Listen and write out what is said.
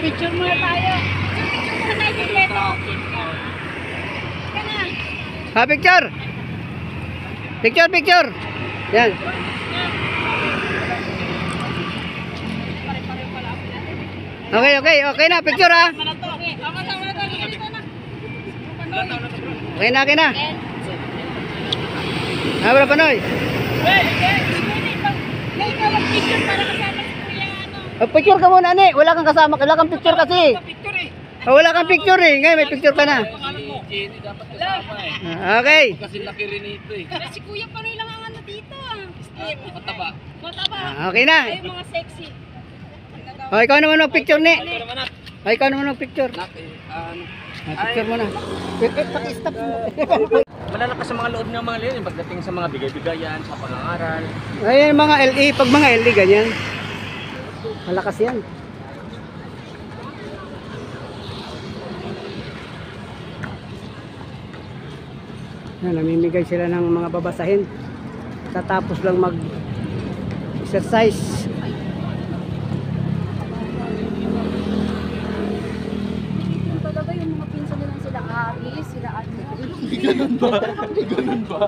Picture muna tayo. Picture muna tayo kompleto. Kana. Ha, picture. Picture, picture. Yan. Okay, okay, okay na, picture ha. Okay na, okay na. Ah, wala pa noy. Picture ka muna, ani. Wala kang kasama, wala kang picture kasi. Wala kang picture eh. Ngayon may picture ka na. Okay. Kasi laki rin ito eh. Si Kuya Panoy lang ang ano dito. Mataba. Mataba. Okay na. Ay, mga sexy. Oh, ikaw naman mag-picture ni. Oh, ikaw naman mag-picture. Picture mo na. Paki-stop. Malalakas sa mga loob ng mga liyan pagdating sa mga bigay-bigayan, sa pangangaral. Ayan mga LE, pag mga LE ganyan. Malakas yan. Yan, namimigay sila ng mga babasahin. Tatapos lang mag-exercise. Talaga yung mga pinsan nilang sila Ari, sila ano. Ganun ba? Ganun ba?